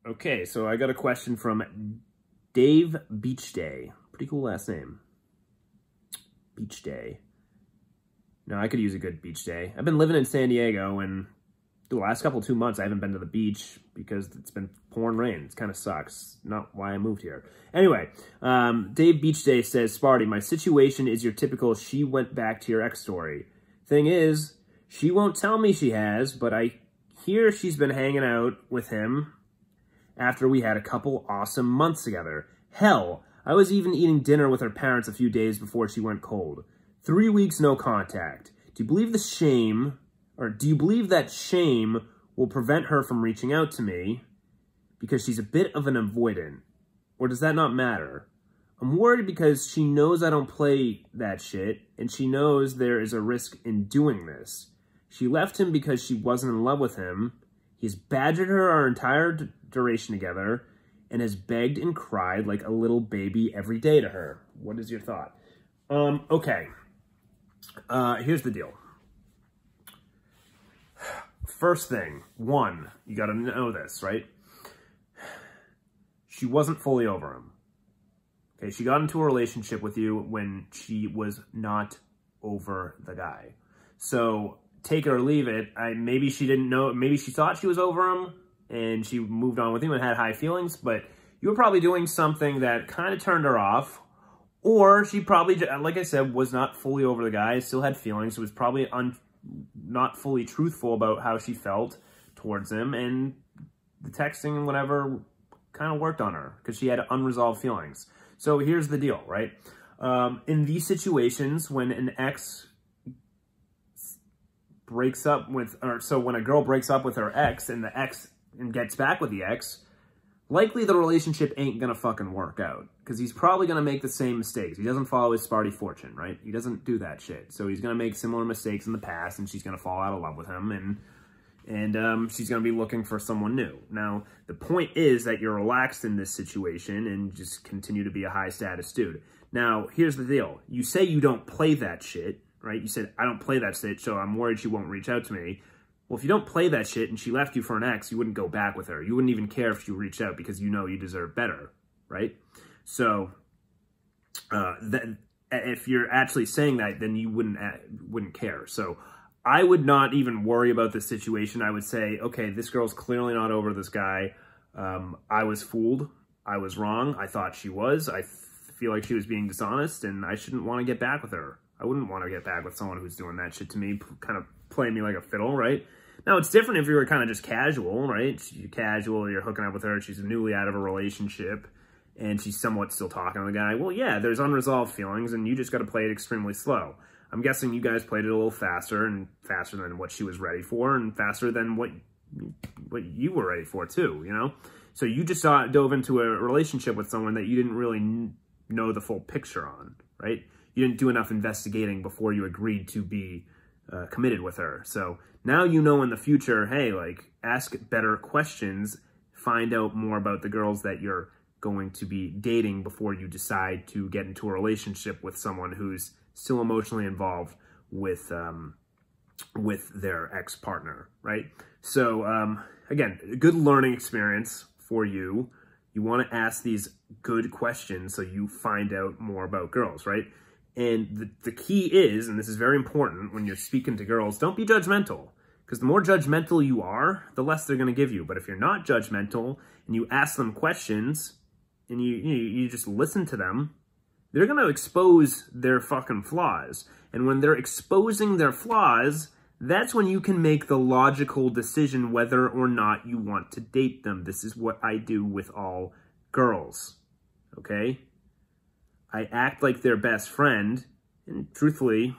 Okay, so I got a question from Dave Beach Day. Pretty cool last name. Beach Day. Now, I could use a good beach day. I've been living in San Diego, and the last 2 months, I haven't been to the beach because it's been pouring rain. It kind of sucks. Not why I moved here. Anyway, Dave Beach Day says, Sparty, my situation is your typical she went back to your ex story. Thing is, she won't tell me she has, but I hear she's been hanging out with him after we had a couple awesome months together. Hell, I was even eating dinner with her parents a few days before she went cold. 3 weeks, no contact. Do you believe that shame will prevent her from reaching out to me because she's a bit of an avoidant? Or does that not matter? I'm worried because she knows I don't play that shit, and she knows there is a risk in doing this. She left him because she wasn't in love with him. He's badgered her our entire duration together and has begged and cried like a little baby every day to her. What is your thought? Okay. Here's the deal. First thing, one, you got to know this, right? She wasn't fully over him. Okay, she got into a relationship with you when she was not over the guy. So take it or leave it. Maybe she didn't know, maybe she thought she was over him and she moved on with him and had high feelings, but you were probably doing something that kind of turned her off. Or she probably, like I said, was not fully over the guy, still had feelings, so was probably not fully truthful about how she felt towards him, and the texting and whatever kind of worked on her because she had unresolved feelings. So here's the deal, right? In these situations, when an ex breaks up with, or so when a girl breaks up with her ex and the ex and gets back with the ex, likely the relationship ain't gonna fucking work out because he's probably gonna make the same mistakes. He doesn't follow his Sparty fortune, right? He doesn't do that shit. So he's gonna make similar mistakes in the past, and she's gonna fall out of love with him, and she's gonna be looking for someone new. Now, the point is that you're relaxed in this situation and just continue to be a high status dude. Now, here's the deal. You say you don't play that shit, right? You said, I don't play that shit, so I'm worried she won't reach out to me. Well, if you don't play that shit and she left you for an ex, you wouldn't go back with her. You wouldn't even care if she reached out because you know you deserve better, right? So, if you're actually saying that, then you wouldn't care. So, I would not even worry about this situation. I would say, okay, this girl's clearly not over this guy. I was fooled. I was wrong. I thought she was. I feel like she was being dishonest, and I shouldn't want to get back with her. I wouldn't want to get back with someone who's doing that shit to me, kind of playing me like a fiddle, right? Now, it's different if you were kind of just casual, right? You're casual, you're hooking up with her, she's newly out of a relationship, and she's somewhat still talking to the guy. Well, yeah, there's unresolved feelings, and you just got to play it extremely slow. I'm guessing you guys played it a little faster, and faster than what she was ready for, and faster than what you were ready for, too, you know? So you just dove into a relationship with someone that you didn't really know the full picture on, right? You didn't do enough investigating before you agreed to be committed with her. So now you know in the future, hey, like, ask better questions, find out more about the girls that you're going to be dating before you decide to get into a relationship with someone who's still emotionally involved with their ex-partner, right? So, again, a good learning experience for you. You want to ask these good questions so you find out more about girls, right? And the key is, and this is very important when you're speaking to girls, don't be judgmental. Because the more judgmental you are, the less they're going to give you. But if you're not judgmental and you ask them questions and you just listen to them, they're going to expose their fucking flaws. And when they're exposing their flaws, that's when you can make the logical decision whether or not you want to date them. This is what I do with all girls, okay? I act like their best friend, and truthfully,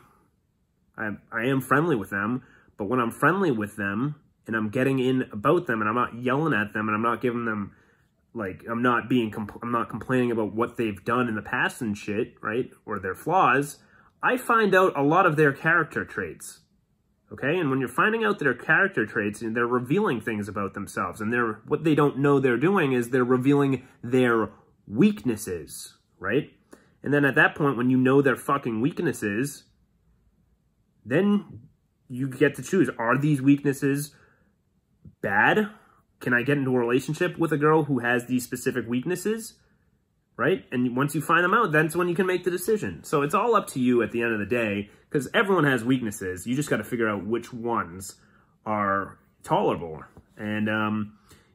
I am friendly with them, but when I'm friendly with them, and I'm getting in about them, and I'm not yelling at them, and I'm not giving them, like, I'm not complaining about what they've done in the past and shit, right, or their flaws, I find out a lot of their character traits, okay? And when you're finding out their character traits, they're revealing things about themselves, and what they don't know they're doing is they're revealing their weaknesses, right? And then at that point, when you know their fucking weaknesses, then you get to choose. Are these weaknesses bad can I get into a relationship with a girl who has these specific weaknesses, right? And once you find them out, that's when you can make the decision. So it's all up to you at the end of the day, because everyone has weaknesses. You just got to figure out which ones are tolerable. And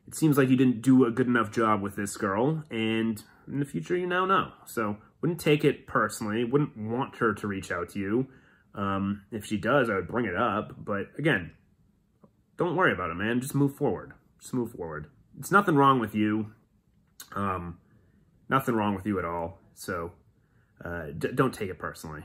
it seems like you didn't do a good enough job with this girl, and in the future you now know. So wouldn't take it personally, wouldn't want her to reach out to you. If she does, I would bring it up. But again, don't worry about it, man. Just move forward. Just move forward. It's nothing wrong with you. Nothing wrong with you at all. So don't take it personally.